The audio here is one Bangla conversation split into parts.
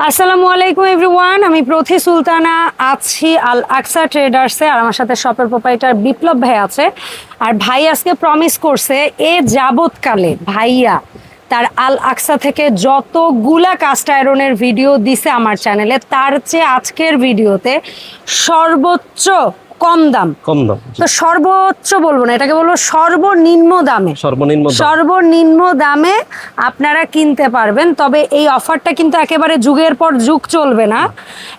আসসালামু আলাইকুম এভরিওয়ান, আমি প্রথি সুলতানা আছি আল আকসা ট্রেডার্সে। আর আমার সাথে শপের প্রোপাইটার বিপ্লব ভাই আছে। আর ভাই আজকে প্রমিস করছে এ যাবৎকালে ভাইয়া তার আল আকসা থেকে যতগুলা কাস্ট আয়রনের ভিডিও দিছে আমার চ্যানেলে, তার চেয়ে আজকের ভিডিওতে সর্বোচ্চ কম দাম। তো সর্বোচ্চ বলবো না, এটাকে বলবো সর্বনিম্ন দামে আপনারা কিনতে পারবেন। তবে এই অফারটা কিন্তু একেবারে যুগের পর যুগ চলবে না।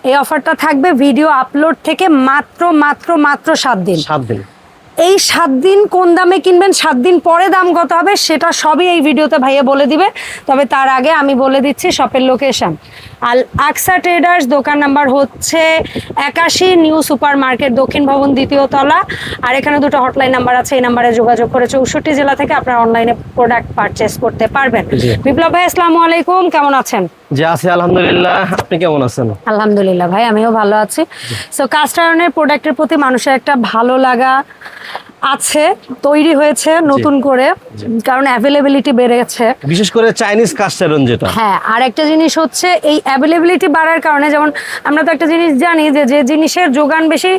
এই অফারটা থাকবে ভিডিও আপলোড থেকে মাত্র 7 দিন। এই 7 দিন কোন দামে কিনবেন, 7 দিন পরে দাম কত হবে সেটা সবই এই ভিডিওতে ভাইয়া বলে দিবে। তবে তার আগে আমি বলে দিচ্ছি শপের লোকেশন। আল আকসা ট্রেডার্স, দোকান নাম্বার হচ্ছে 81, নিউ সুপার মার্কেট, দক্ষিণ ভবন, 2য় তলা। আর এখানে দুটো হটলাইন নাম্বার আছে, এই নাম্বারে যোগাযোগ করে 64 জেলা থেকে আপনারা অনলাইনে প্রোডাক্ট পারচেস করতে পারবেন। বিপ্লব ভাই আসসালামু আলাইকুম, কেমন আছেন? জি আছি আলহামদুলিল্লাহ, আপনি কেমন আছেন? আলহামদুলিল্লাহ ভাই, আমিও ভালো আছি। সো কাস্ট আয়রনের প্রোডাক্টের প্রতি মানুষের একটা ভালো লাগা আছে, তৈরি হয়েছে নতুন করে, কারণ অ্যাভেলেবিলিটি বেড়ে গেছে, বিশেষ করে চাইনিজ কাস্ট আয়রন যেটা। হ্যাঁ, আর একটা জিনিস হচ্ছে এই অ্যাভেলেবিলিটি বাড়ার কারণে, যেমন আমরা তো একটা জিনিস জানি যে জিনিসের যোগান বেশি,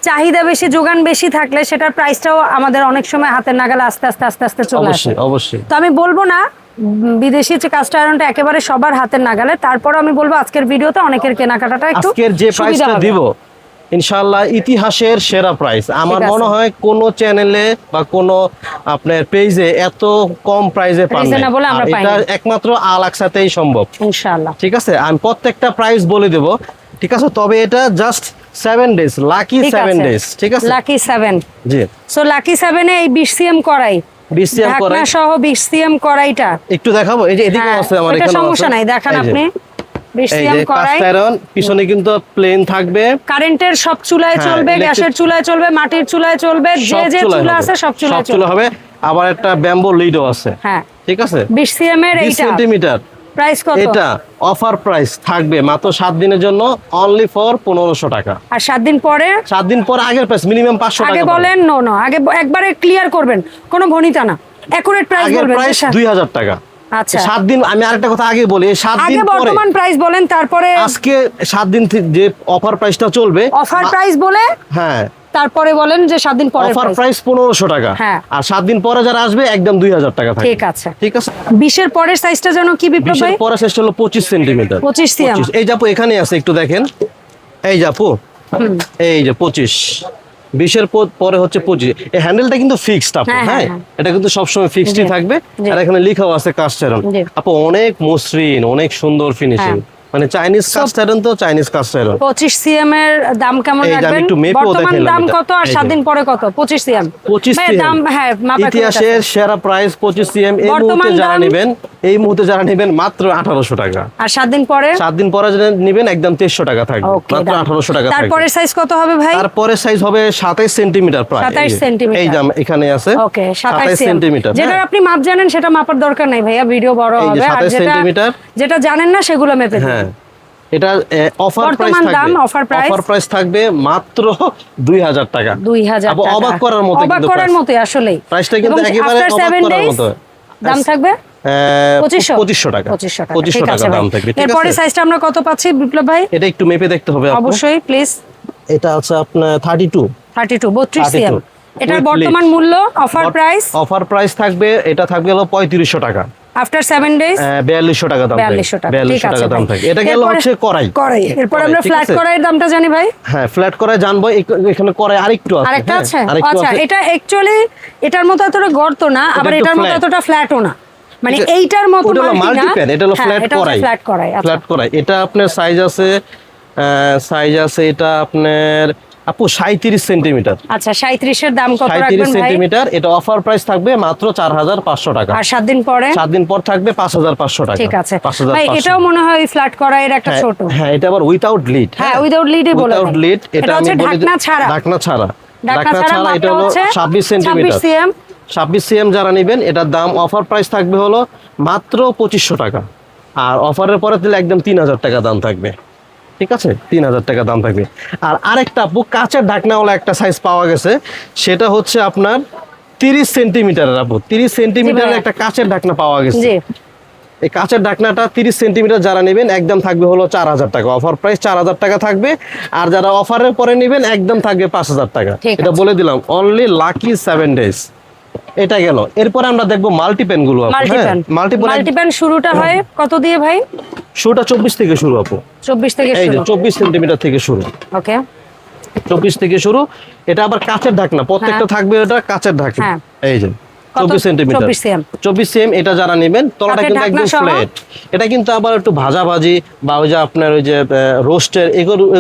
চাহিদা বেশি, যোগান বেশি থাকলে সেটার প্রাইসটাও আমাদের অনেক সময় হাতের নাগালে আস্তে আস্তে চলে আসে। অবশ্যই। তো আমি বলবো না বিদেশি যে কাস্ট আয়রনটা একেবারে সবার হাতের নাগালে, তারপর আমি বলবো আজকের ভিডিওতে অনেকের কেনাকাটাটা একটু আজকের যে প্রাইসটা দিব ইনশাআল্লাহ ইতিহাসের সেরা প্রাইস। আমার মনে হয় কোন চ্যানেলে বা কোন আপনার পেজে এত কম প্রাইসে পাবেন না, এটা একমাত্র আল আকসাতেই সম্ভব ইনশাআল্লাহ। ঠিক আছে, আমি প্রত্যেকটা প্রাইস বলে দেব, ঠিক আছে? তবে এটা জাস্ট 7 ডেজ, লাকি 7 ডেজ, ঠিক আছে? লাকি 7, জি। সো লাকি 7 এ এই 20 সিএম করাই, 20 সিএম করাই সহ 20 সিএম করাইটা একটু দেখাবো। এই যে এদিকে আছে আমার, এখানে সমস্যা নাই, দেখান আপনি। পিছনে কিন্তু প্লেন থাকবে, কারেন্টের সব চুলায় চলবে, গ্যাসের চুলায় চলবে, মাটির চুলায় চলবে, যে চুলা আছে সব চুলায় হবে। আবার একটা ব্যাম্বো লিডও আছে, হ্যাঁ ঠিক আছে? 20 সিএম এর, 20 সেন্টিমিটার। প্রাইস কত? এটা অফার প্রাইস থাকবে মাত্র 7 দিনের জন্য, অনলি ফর 1500 টাকা। আর 7 দিন পরে? 7 দিন পরে আগের প্রাইস মিনিমাম 500 টাকা। আগে বলেন, নো আগে একবারে ক্লিয়ার করবেন, কোনো ভনিতা না, একুরেট প্রাইস বলবেন। প্রাইস 2000 টাকা। আচ্ছা 7 দিন, আমি আরেকটা কথা আগে বলি, 7 দিন পরে বর্তমান প্রাইস বলেন, তারপরে আজকে 7 দিন যে অফার প্রাইসটা চলবে, অফার প্রাইস বলে, হ্যাঁ তারপরে বলেন যে 7 দিন পরে অফার প্রাইস 1500 টাকা। আর 7 দিন পরে যারা আসবে একদম 2000 টাকা থাকবে। ঠিক আছে, ঠিক আছে। 20 এর পরের সাইজটা জানো কি বিপ্লব ভাই? 20 এর পরের সাইজটা হলো 25 সেন্টিমিটার। 25 সিএম। এই যাপু এখানে আছে, একটু দেখেন। এই যাপু, এই যে 25, 20 এর পরে হচ্ছে 25। এই হ্যান্ডেলটা কিন্তু ফিক্সড আপু, হ্যাঁ এটা কিন্তু সবসময় ফিক্সডই থাকবে। আর এখানে লেখাও আছে কাস্ট আয়রন। আপু অনেক মসৃণ, অনেক সুন্দর ফিনিশিং, মানে চাইনিজ কাস্ট আয়রন, তো চাইনিজ কাস্ট আয়রন। 25 সিএম এর দাম কেমন রাখবেন? বর্তমান দাম কত আর 7 দিন পরে কত? 25 সিএম। 25 দাম, হ্যাঁ ইতিহাসের সেরা প্রাইস 25 সিএম। এই মুহূর্তে যারা নেবেন মাত্র 1800 টাকা। আর 7 দিন পরে? 7 দিন পরে যারা নেবেন একদম 2300 টাকা থাকবে, মাত্র 1800 টাকা থাকবে। তারপরে সাইজ কত হবে ভাই? তারপরে সাইজ হবে 27 সেন্টিমিটার প্রায়। 27 সেন্টিমিটার। এই যে এখানে আছে, ওকে 27 সেন্টিমিটার। যেটা আপনি মাপ জানেন সেটা মাপার দরকার নাই ভাইয়া, ভিডিও বড় হবে। আর যেটা জানেন না সেগুলো মেপে দিন। হ্যাঁ, এটা অফার প্রাইস থাকবে, অফার প্রাইস থাকবে মাত্র 2000 টাকা। 2000 টাকা, অবাক করার মতো, অবাক করার মতো আসলে প্রাইসটা কিন্তু একেবারে অবাক করার মতো। দাম থাকবে 2500 টাকা। 2500 টাকা দাম থাকবে। ঠিক আছে, এরপরে সাইজটা আমরা কত পাচ্ছি বিপ্লব ভাই? এটা একটু মেপে দেখতে হবে আপু, অবশ্যই প্লিজ। এটা আছে আপনার 32 সিএম। এটার বর্তমান মূল্য, অফার প্রাইস থাকবে, এটা থাকবে হলো 3500 টাকা। আফটার 7 ডেজ 4200 টাকা দাম থাকবে। 4200 টাকা দাম থাকবে। এটা গেল হচ্ছে কড়াই। এরপর আমরা ফ্ল্যাট কড়াইয়ের দামটা জানি ভাই? হ্যাঁ, ফ্ল্যাট কড়াই জানবো। এখানে কড়াই আরেকটু আছে। আরেকটা আছে? আচ্ছা, এটা অ্যাকচুয়ালি এটার মতো এতটা গর্ত না, আবার এটার মতো এতটা ফ্ল্যাটও না, মানে এইটার মতো মাল্টিপ্যান। এটা হলো ফ্ল্যাট কড়াই। এটা আপনার সাইজ আছে এটা আপনার আপু 37 সেন্টিমিটার। আচ্ছা, 37 এর দাম কত রাখবেন ভাই? 37 সেন্টিমিটার। এটা অফার প্রাইস থাকবে মাত্র 4500 টাকা। আর 7 দিন পরে? 7 দিন পর থাকবে 5500 টাকা। ঠিক আছে ভাই, এটাও মনে হয় ফ্ল্যাট করার একটা ছোট। হ্যাঁ, এটা আবার উইদাউট লিড। হ্যাঁ, উইদাউট লিডই বলে। উইদাউট লিড, এটা আমি বলি ঢাকনা ছাড়া। এটা হলো 26 সেন্টিমিটার। 26 সিএম যারা নেবেন, এটার দাম অফার প্রাইস থাকবে হলো মাত্র 2500 টাকা। আর অফারের পরে দিলে একদম 3000 টাকা দাম থাকবে। ঠিক আছে, 3000 টাকা দাম থাকবে। আর আরেকটা আপু কাঁচের ঢাকনাওয়ালা একটা সাইজ পাওয়া গেছে, সেটা হচ্ছে আপনার 30 সেন্টিমিটারের আপু, 30 সেন্টিমিটারের একটা কাঁচের ঢাকনা পাওয়া গেছে। এই কাঁচের ঢাকনাটা 30 সেন্টিমিটার যারা নেবেন একদম থাকবে হলো 4000 টাকা, অফার প্রাইস 4000 টাকা থাকবে। আর যারা অফারের পরে নেবেন একদম থাকবে 5000 টাকা। এটা বলে দিলাম, অনলি লাকি 7 ডেজ। এটা গেল। এরপর আমরা দেখবো মাল্টিপ্যান গুলো। মাল্টিপ্যান শুরুটা হয় কত দিয়ে ভাই? শুরুটা 24 থেকে শুরু আপু। 24 থেকে শুরু। এই যে 24 সেন্টিমিটার থেকে শুরু। ওকে, 24 থেকে শুরু। এটা আবার কাঁচের ঢাকনা, প্রত্যেকটা থাকবে এটা কাঁচের ঢাকনা। এই যে 24 সেন্টিমিটার, 24 সেম। এটা যারা নেবেন তলাটা কিন্তু একদম ফ্ল্যাট। এটা কিন্তু আবার একটু ভাজাভাজি বা ওই যে আপনার ওই যে রোস্টের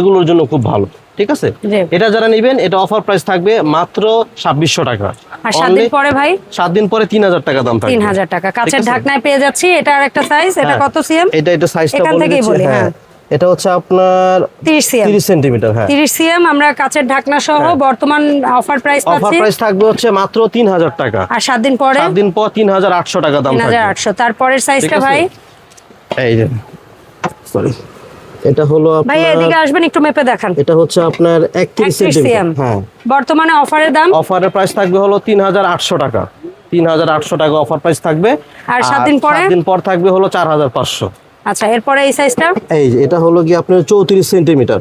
এগুলোর জন্য খুব ভালো, ঠিক আছে। এটা যারা নেবেন এটা অফার প্রাইস থাকবে মাত্র 2600 টাকা। আর 7 দিন পরে ভাই? 7 দিন পরে 3000 টাকা দাম থাকবে। 3000 টাকা কাঁচের ঢাকনায় পেয়ে যাচ্ছি। এটা আরেকটা সাইজ, এটা কত সিএম? এটা সাইজটা এখান থেকেই বলি। হ্যাঁ, এটা হচ্ছে আপনার 30 সেন্টিমিটার। হ্যাঁ, 30 সিএম। আমরা কাঁচের ঢাকনা সহ বর্তমান অফার প্রাইস পাচ্ছি। অফার প্রাইস থাকবে হচ্ছে মাত্র 3000 টাকা। আর 7 দিন পরে? 7 দিন পর 3800 টাকা দাম থাকবে। 3800। তারপরের সাইজটা ভাই? এই যে সরি, এটা হলো আপনার, ভাই এদিকে আসবেন একটু মেপে দেখান। এটা হচ্ছে আপনার 31 সেন্টিমিটার। হ্যাঁ, বর্তমানে অফারের দাম? অফারের প্রাইস থাকবে হলো 3800 টাকা। 3800 টাকা অফার প্রাইস থাকবে। আর 7 দিন পরে? 7 দিন পর থাকবে হলো 4500। আচ্ছা, এরপরে এই সাইজটা? এই যে এটা হলো কি আপনার 34 সেন্টিমিটার।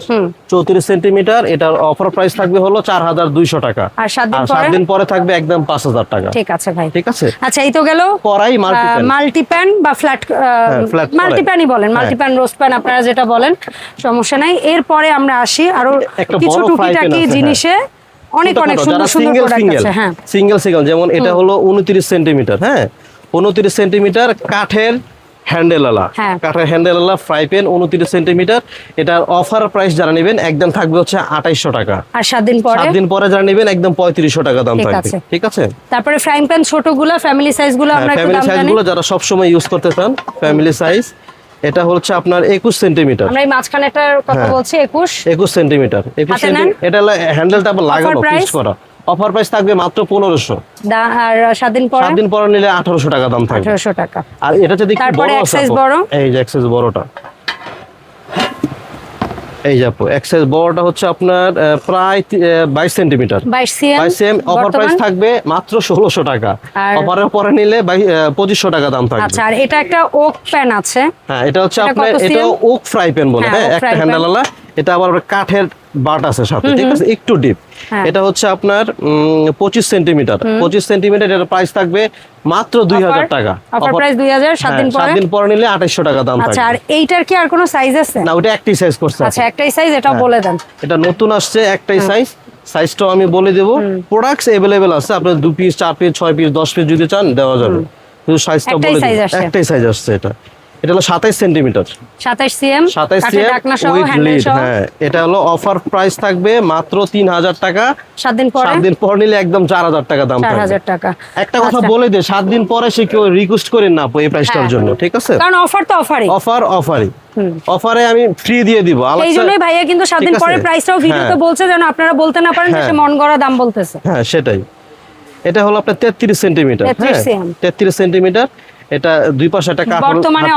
34 সেন্টিমিটার। এটার অফার প্রাইস থাকবে হলো 4200 টাকা। আর 7 দিন পরে থাকবে একদম 5000 টাকা। ঠিক আছে ভাই, ঠিক আছে। আচ্ছা, এই তো গেল কড়াই মাল্টিপ্যান বা ফ্ল্যাট মাল্টিপ্যানই বলেন, মাল্টিপ্যান রোস্ট প্যান আপনারা যেটা বলেন, সমস্যা নাই। এরপরে আমরা আসি আরো কিছু টুকিটাকি জিনিসে। অনেক সুন্দর সুন্দর প্রোডাক্ট আছে। হ্যাঁ, সিঙ্গেল যেমন এটা হলো 29 সেন্টিমিটার। হ্যাঁ, 29 সেন্টিমিটার কাঠের হ্যান্ডেলওয়ালা, কাঠের হ্যান্ডেলওয়ালা ফ্রাই প্যান 29 সেন্টিমিটার। এটার অফার প্রাইস যারা নেবেন একদম থাকবে হচ্ছে 2800 টাকা। আর 7 দিন পরে যারা নেবেন একদম 3500 টাকা দাম থাকবে। ঠিক আছে। তারপরে ফ্রাইং প্যান ছোটগুলো, ফ্যামিলি সাইজগুলো আমরা একটু দাম জানি। ফ্যামিলি সাইজগুলো যারা সব সময় ইউজ করতে চান, ফ্যামিলি সাইজ এটা হচ্ছে আপনার 21 সেন্টিমিটার। আমরা এই মাঝখানেটার কথা বলছি, 21 সেন্টিমিটার। 21 সেন্টিমিটার। এটা হ্যান্ডেলটা আবার লাগানো, ফিক্স করা। অফার প্রাইস থাকবে মাত্র 1500। আর 7 দিন পরে নিলে 1800 টাকা দাম থাকবে। 1800 টাকা। আর এটা যদি একটু বড় আছে, এই যে এক্সেস বড়টা, এই যে আপু এক্সেস বড়টা হচ্ছে আপনার প্রায় 22 সেন্টিমিটার। 22 সেম। অফার প্রাইস থাকবে মাত্র 1600 টাকা। অফারের পরে নিলে 2500 টাকা দাম থাকবে। আচ্ছা, আর এটা একটা ওক প্যান আছে। হ্যাঁ, এটা হচ্ছে আপনার, এটা ওক ফ্রাই প্যান বলে। হ্যাঁ, একটা হ্যান্ডেলওয়ালা। এটা আবার কাঠের বাট আছে সাথে, ঠিক আছে, একটু ডিপ। এটা হচ্ছে আপনার 25 সেন্টিমিটার। 25 সেন্টিমিটার। এর প্রাইস থাকবে মাত্র 2000 টাকা। Offer price 2000। 7 দিন পরে নিলে 2800 টাকা দাম থাকবে। আচ্ছা, আর এইটার কি আর কোনো সাইজ আছে? না, ওটা একটাই সাইজ করছে। আচ্ছা, একটাই সাইজ, এটাও বলে দেন। এটা নতুন আসছে, একটাই সাইজ। সাইজটাও আমি বলে দেব। প্রোডাক্টস अवेलेबल আছে, আপনি 2 পিস 4 পিস 6 পিস 10 পিস যদি চান দেওয়া যাবে। শুধু সাইজটা বলে দেব। একটাই সাইজ আসছে। এটা হলো 27 centimetre. 27 CM. 27 CM with lead. হ্যাঁ, এটা হলো অফার প্রাইস থাকবে মাত্র 3000 টাকা। 7 দিন পর নিলে একদম 4000 টাকা দাম থাকবে। 4000 টাকা। একটা কথা বলে দে, 7 দিন পরে সে কেউ রিকোয়েস্ট করেন না এই প্রাইসটার জন্য, ঠিক আছে? কারণ অফার তো অফারই। অফারে আমি ফ্রি দিয়ে দিব। এইজন্যই ভাইয়া কিন্তু 7 দিন পরে প্রাইসটাও ভিডিওতে বলছে, যেন আপনারা বলতে না পারেন যে মন গড়া দাম বলতেছে। হ্যাঁ, সেটাই। এটা হলো আপনার 33 সেন্টিমিটার। 33 সেন্টিমিটার। এটা দুই পাশে একটা কাঠ। বর্তমানে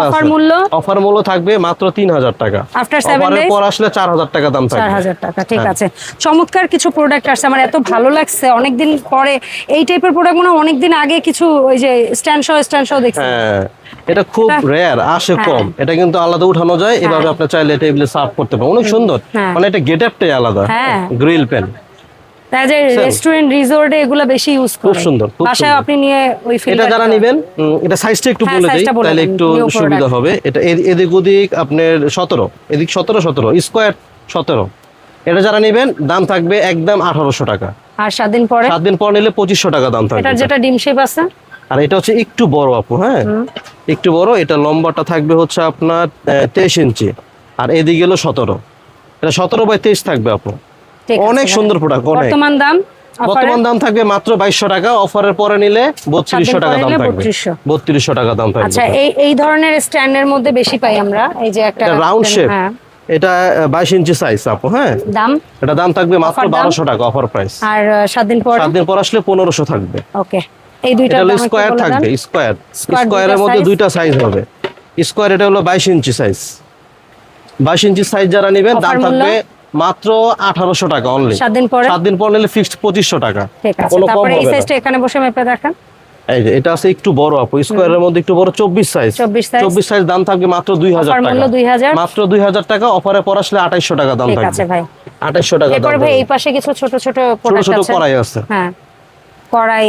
অফার মূল্য থাকবে মাত্র 3000 টাকা। আফটার 7 ডেজ পর আসলে 4000 টাকা দাম থাকবে। 4000 টাকা। ঠিক আছে। চমৎকার কিছু প্রোডাক্ট আসছে, আমার এত ভালো লাগছে। অনেকদিন পরে এই টাইপের প্রোডাক্ট মনে অনেকদিন আগে কিছু ওই যে স্ট্যান্ড শো দেখছি। হ্যাঁ, এটা খুব রেয়ার, আসে কম। এটা কিন্তু আলাদা উঠানো যায়, এভাবে আপনি চাইলে টেবিলে সার্ভ করতে পারেন। অনেক সুন্দর, মানে এটা গেটআপটাই আলাদা। গ্রিল প্যান, রেস্টুরেন্ট রিসোর্টে এগুলো বেশি ইউজ করে। খুব সুন্দর। বাসায় আপনি নিয়ে ওই ফিল। এটা যারা নেবেন, এটা সাইজটা একটু বলে দেই তাহলে একটু সুবিধা হবে। এটা এদিক ওদিক আপনার 17, এদিক 17 স্কয়ার 17। এটা যারা নেবেন দাম থাকবে একদম 1800 টাকা। আর 7 দিন পর নিলে 2500 টাকা দাম থাকবে। এটা যেটা ডিম শেপ আছে, আর এটা হচ্ছে একটু বড় আপু। হ্যাঁ, একটু বড়। এটা লম্বাটা থাকবে হচ্ছে আপনার 23 ইঞ্চি। আর এদিকে হলো 17। এটা 17/23 থাকবে আপু। অনেক সুন্দর প্রোডাক্ট। বর্তমান দাম থাকবে মাত্র 2200 টাকা। অফারের পরে নিলে 3200 টাকা দাম থাকবে। 3200 টাকা দাম থাকবে। আচ্ছা, এই ধরনের স্ট্যান্ডের মধ্যে বেশি পাই আমরা। এই যে একটা রাউন্ড শেপ, এটা 22 ইঞ্চি সাইজ আপু। হ্যাঁ, এটা দাম থাকবে মাত্র 1200 টাকা অফার প্রাইস। আর 7 দিন পর আসলে 1500 থাকবে। ওকে, এই দুইটা স্কয়ার থাকবে। স্কয়ারের মধ্যে দুইটা সাইজ হবে। স্কয়ার এটা হলো 22 ইঞ্চি সাইজ। 22 ইঞ্চি সাইজ যারা নেবেন দাম থাকবে মাত্র 1800 টাকা অনলি। 7 দিন পর নিলে ফিক্সড 2500 টাকা। ঠিক আছে। তারপরে এই সাইজটা এখানে বসে মেপে দেখেন। এই যে এটা আছে একটু বড় আপু, স্কয়ারের মধ্যে একটু বড় 24 সাইজ। 24 সাইজ দাম থাকবে মাত্র 2000 টাকা। মূল্য 2000, মাত্র 2000 টাকা। অফারে পর আসলে 2800 টাকা দাম থাকবে। ঠিক আছে ভাই, 2800 টাকা দাম। এরপর ভাই এই পাশে কিছু ছোট ছোট প্রোডাক্ট আছে। ছোট ছোট কড়াই আছে। হ্যাঁ, কড়াই।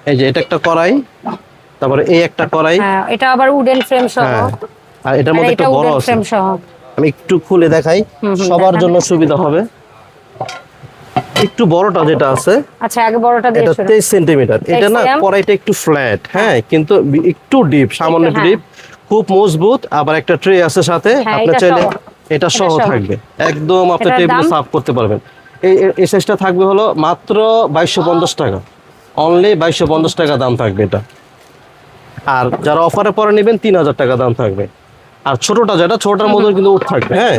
এই যে এটা একটা কড়াই, তারপরে এই একটা কড়াই। হ্যাঁ, এটা আবার উডেন ফ্রেম সহ। আর এটার মধ্যে একটা বড় আছে, ফ্রেম সহ। আমি একটু খুলে দেখাই সবার জন্য সুবিধা হবে। একটু বড়টা যেটা আছে, আচ্ছা আগে বড়টা দিয়ে শুরু। এটা 23 সেন্টিমিটার। এটা না কড়াইটা একটু ফ্ল্যাট, হ্যাঁ, কিন্তু একটু ডিপ, সামান্য ডিপ, খুব মজবুত। আবার একটা ট্রে আছে সাথে, আপনি চাইলে এটা সহ থাকবে, একদম আপনি টেবিলে সার্ভ করতে পারবেন। এই সাইজটা থাকবে হলো মাত্র 2250 টাকা, অনলি 2250 টাকা দাম থাকবে এটা। আর যারা অফারে পরে নেবেন 3000 টাকা দাম থাকবে। আর ছোটটা যেটা, ছোটটার মধ্যে কিন্তু উঠ থাকবে, হ্যাঁ,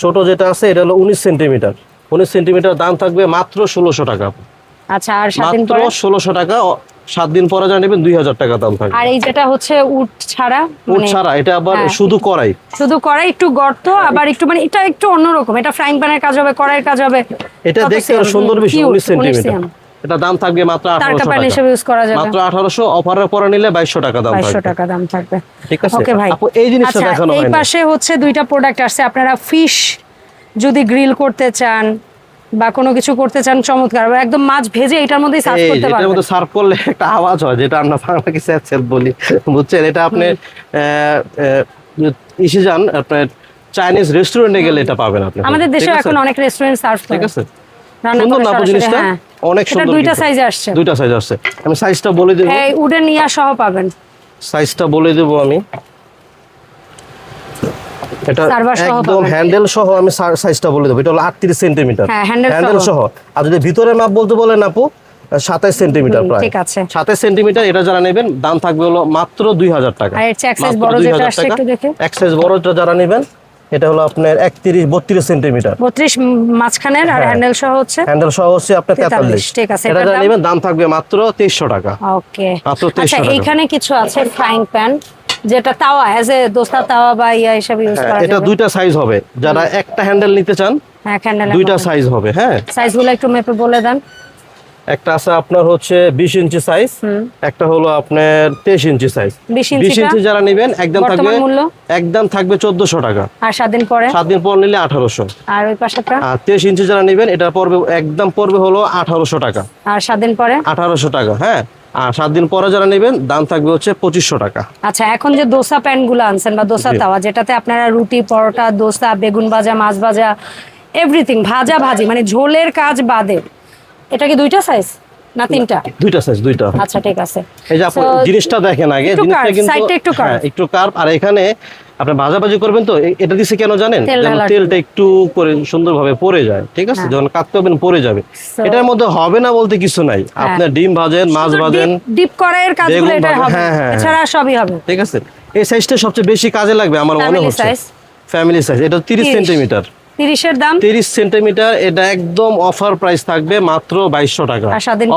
ছোট যেটা আছে এটা হলো 19 সেন্টিমিটার। 19 সেন্টিমিটার দাম থাকবে মাত্র 1600 টাকা। আচ্ছা, আর 7 দিন মাত্র পরে 1600 টাকা। 7 দিন পরে যা নেবেন 2000 টাকা দাম থাকবে। আর এই যেটা হচ্ছে উড ছাড়া, উড ছাড়া, এটা আবার শুধু কড়াই। শুধু কড়াই, একটু গর্ত, আবার একটু মানে এটা একটু অন্যরকম। এটা ফ্রাইং প্যানের কাজ হবে, কড়াইয়ের কাজ হবে। এটা দেখতে আরো সুন্দর, বেশি 19 সেন্টিমিটার। এটা দাম থাকবে মাত্র 1800 টাকা। হিসেবে ইউজ করা যাবে মাত্র 1800। অফারের পরে নিলে 2200 টাকা দাম থাকবে। 2200 টাকা দাম থাকবে। ঠিক আছে ওকে ভাই, আপু এই জিনিসটা দেখানো হয়। এই পাশে হচ্ছে দুইটা প্রোডাক্ট আছে। আপনারা ফিশ যদি গ্রিল করতে চান বা কোনো কিছু করতে চান, চমৎকার একদম মাছ ভেজে এটার মধ্যে সার্ভ করতে পারবেন। এটার মধ্যে সার্ভ করলে একটা আওয়াজ হয়, যেটা আমরা বাংলা কি স্যাঁত বলি, বুঝছেন? এটা আপনি ইসে যান, আপনার চাইনিজ রেস্টুরেন্টে গেলে এটা পাবেন আপনি। আমাদের দেশে এখন অনেক রেস্টুরেন্ট সার্ভ করে। ঠিক আছে, সুন্দর না জিনিসটা? অনেক সুন্দর। দুইটা সাইজ আসছে। দুইটা সাইজ আসছে। আমি সাইজটা বলে দেব। এই উডেন নিয়া সহ পাবেন। সাইজটা বলে দেব আমি। এটা একদম হ্যান্ডেল সহ আমি সাইজটা বলে দেব। এটা হলো 38 সেন্টিমিটার। হ্যাঁ, হ্যান্ডেল সহ। আর যদি ভিতরে মাপ বলতে বলেন আপু, 27 সেন্টিমিটার প্রায়। ঠিক আছে, 27 সেন্টিমিটার। এটা যারা নেবেন দাম থাকবে হলো মাত্র 2000 টাকা। আর এর চেয়ে এক সাইজ বড় যেটা আসছে একটু দেখে। এক সাইজ বড়টা যারা নেবেন, এটা হলো আপনার 32 সেন্টিমিটার। 32 মাঝখানের, আর হ্যান্ডেল সহ হচ্ছে, হ্যান্ডেল সহ হচ্ছে আপনার 43। ঠিক আছে, এটা যারা নেবেন দাম থাকবে মাত্র 2300 টাকা। ওকে, মাত্র 2300 আচ্ছা টাকা। এখানে কিছু আছে ফ্রাইং প্যান, যেটা তাওয়া এজ এ দোস্তা তাওয়া বা ইয়া হিসেবে ইউজ করা যাবে। এটা দুইটা সাইজ হবে। যারা একটা হ্যান্ডেল নিতে চান, হ্যাঁ, হ্যান্ডেল দুইটা সাইজ হবে। হ্যাঁ, সাইজগুলো একটু মেপে বলে দেন। একটা আছে আপনার হচ্ছে 20 ইঞ্চি সাইজ, একটা হলো আপনার 23 ইঞ্চি সাইজ। 20 ইঞ্চি যারা নেবেন একদম থাকবে, একদম থাকবে 1400 টাকা। আর 7 দিন পরে, 7 দিন পর নিলে 1800। আর ওই পাশেরটা, আর 23 ইঞ্চি যারা নেবেন এটা পড়বে, একদম পড়বে হলো 1800 টাকা। আর 7 দিন পরে 1800 টাকা। হ্যাঁ, আর 7 দিন পরে যারা নেবেন দাম থাকবে হচ্ছে 2500 টাকা। আচ্ছা, এখন যে দোসা প্যান গুলো আনছেন বা দোসা তাওয়া, যেটাতে আপনারা রুটি, পরোটা, দোসা, বেগুন ভাজা, মাছ ভাজা, এভরিথিং ভাজা ভাজি, মানে ঝোলের কাজ বাদে, এটা কি দুইটা সাইজ না তিনটা? দুইটা সাইজ, দুইটা। আচ্ছা, ঠিক আছে। এই যে আপনি জিনিসটা দেখেন আগে, জিনিসটা কিন্তু একটু কার্ভ। আর এখানে আপনি ভাজাভাজি করবেন তো, এটা দিছে কেন জানেন? তেলটা একটু করে সুন্দরভাবে পড়ে যায়। ঠিক আছে, যখন কাটতে হবেন পড়ে যাবে। এটার মধ্যে হবে না বলতে কিছু নাই। আপনি ডিম ভাজেন, মাছ ভাজেন, ডিপ করার কাজগুলো এটা হবে, এছাড়া সবই হবে। ঠিক আছে, এই সাইজটা সবচেয়ে বেশি কাজে লাগবে আমার মনে হচ্ছে। Family size. এটা 30 সেন্টিমিটার। 30 এর দাম 30 সেন্টিমিটার। এটা একদম অফার প্রাইস থাকবে মাত্র 2200 টাকা।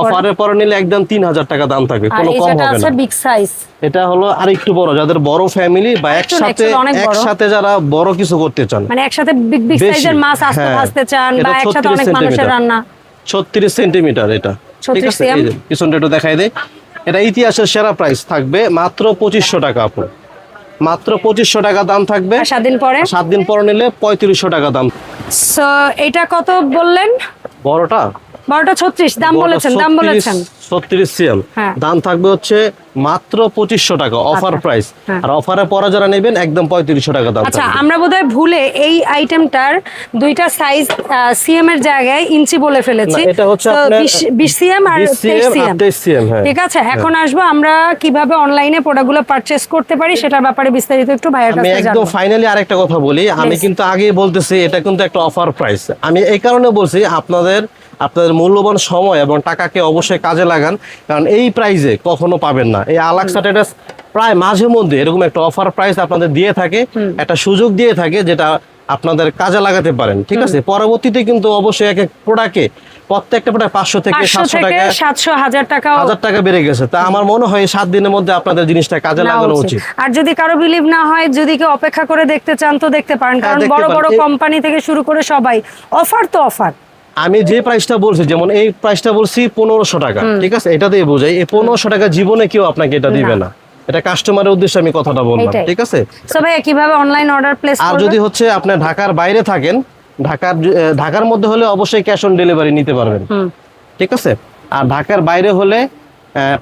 অফারের পরে নিলে একদম 3000 টাকা দাম থাকবে, কোনো কম হবে না। Big size. এটা হলো আরেকটু বড়, যাদের বড় ফ্যামিলি বা একসাথে যারা বড় কিছু করতে চান, মানে একসাথে বিগ সাইজের মাছ আস্তে ভাজতে চান, বা একসাথে অনেক মানুষের রান্না। 36 সেন্টিমিটার এটা। ঠিক আছে, এই যে পিছনটা একটু দেখাই দেই। এটা ইতিহাসের সেরা প্রাইস থাকবে মাত্র 2500 টাকা আপু। মাত্র 2500 টাকা দাম থাকবে। 7 দিন পরে, 7 দিন পরে নিলে 3500 টাকা দাম। সো এটা কত বললেন? বড়টা 36 দাম বলেছেন, 36 সিএম। দাম থাকবে হচ্ছে মাত্র 2500 টাকা, অফার প্রাইস। আর অফারে পরে যারা নেবেন একদম 3500 টাকা দাম। আচ্ছা, আমরা বোধহয় ভুলে এই আইটেমটার দুইটা সাইজ সিএম এর জায়গায় ইঞ্চি বলে ফেলেছি। এটা হচ্ছে আপনার 20 সিএম আর 23 সিএম। ঠিক আছে, এখন আসবো আমরা কিভাবে অনলাইনে প্রোডাক্টগুলো পারচেজ করতে পারি সেটার ব্যাপারে বিস্তারিত একটু ভাইয়ের কাছে জানবো। আমি একদম ফাইনালি আরেকটা কথা বলি। আমি কিন্তু আগেই বলতেছি এটা কিন্তু একটা অফার প্রাইস। আমি এই কারণে বলছি, আপনাদের মূল্যবান সময় এবং টাকাকে অবশ্যই কাজে লাগান, কারণ এই প্রাইসে কখনো পাবেন না। এই আলাক্সা ট্রেডার্স প্রায় মাঝে মধ্যে এরকম একটা অফার প্রাইস আপনাদের দিয়ে থাকে, একটা সুযোগ দিয়ে থাকে, যেটা আপনাদের কাজে লাগাতে পারেন। ঠিক আছে, পরবর্তীতে কিন্তু অবশ্যই এক এক প্রোডাক্টে প্রত্যেকটা প্রোডাক্ট 500 থেকে 700 টাকা, 700, 1000 টাকা বেড়ে গেছে। তা আমার মনে হয় 7 দিনের মধ্যে আপনাদের জিনিসটা কাজে লাগানো উচিত। আর যদি কারো বিলিভ না হয়, যদি কেউ অপেক্ষা করে দেখতে চান তো দেখতে পারেন, কারণ বড় বড় কোম্পানি থেকে শুরু করে সবাই অফার তো অফার। আমি যে প্রাইসটা বলছি, যেমন এই প্রাইসটা বলছি 1500 টাকা, ঠিক আছে, এটা দিয়ে বোঝাই এই 1500 টাকা জীবনে কেউ আপনাকে এটা দিবে না। এটা কাস্টমারের উদ্দেশ্যে আমি কথাটা বললাম, ঠিক আছে। সো ভাই কিভাবে অনলাইন অর্ডার প্লেস করবেন? আর যদি হচ্ছে আপনি ঢাকার বাইরে থাকেন, ঢাকার মধ্যে হলে অবশ্যই ক্যাশ অন ডেলিভারি নিতে পারবেন, ঠিক আছে। আর ঢাকার বাইরে হলে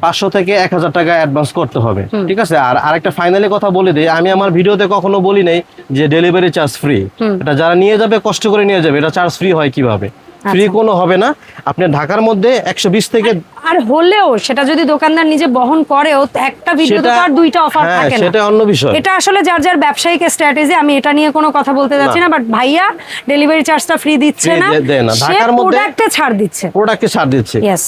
500 থেকে 1000 টাকা অ্যাডভান্স করতে হবে, ঠিক আছে। আর আরেকটা ফাইনালি কথা বলে দিই, আমি আমার ভিডিওতে কখনো বলি নাই যে ডেলিভারি চার্জ ফ্রি। এটা যারা নিয়ে যাবে কষ্ট করে নিয়ে যাবে, এটা চার্জ ফ্রি হয় কিভাবে? ফ্রি কোনো হবে না। আপনি ঢাকার মধ্যে 120 থেকে, আর হলেও সেটা যদি দোকানদার নিজে বহন করেও একটা ভিডিওতে তো আর দুইটা অফার থাকে না, সেটা অন্য বিষয়। এটা আসলে যার যার ব্যবসায়িক স্ট্র্যাটেজি, আমি এটা নিয়ে কোনো কথা বলতে যাচ্ছি না। বাট ভাইয়া ডেলিভারি চার্জটা ফ্রি দিচ্ছে না, ঢাকার মধ্যে প্রোডাক্টে ছাড় দিচ্ছে, ইয়েস।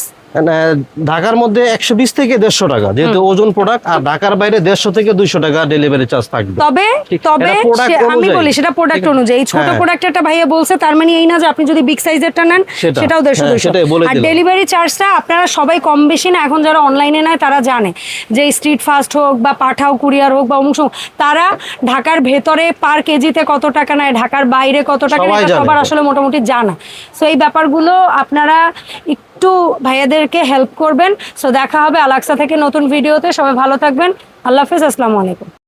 ঢাকার মধ্যে 120 থেকে 150 টাকা যেহেতু ওজন প্রোডাক্ট, আর ঢাকার বাইরে 150 থেকে 200 টাকা ডেলিভারি চার্জ থাকবে। তবে আমি বলি সেটা প্রোডাক্ট অনুযায়ী। ছোট প্রোডাক্ট একটা ভাইয়া বলছে, তার মানে এই না যে আপনি যদি বিগ সাইজেরটা নেন সেটাও 150-200। আর ডেলিভারি চার্জটা আপনারা সবাই কম বেশি না, এখন যারা অনলাইনে নেয় তারা জানে যে স্ট্রিট ফাস্ট হোক বা পাঠাও কুরিয়ার হোক বা অমুক, তারা ঢাকার ভেতরে পার কেজিতে কত টাকা নেয়, ঢাকার বাইরে কত টাকা নেয়, সবার আসলে মোটামুটি জানা। সো এই ব্যাপারগুলো আপনারা একটু ভাইয়াদেরকে হেল্প করবেন। সো দেখা হবে আলাক্সা থেকে নতুন ভিডিওতে। সবাই ভালো থাকবেন। আল্লাহ হাফেজ, আসসালামু আলাইকুম।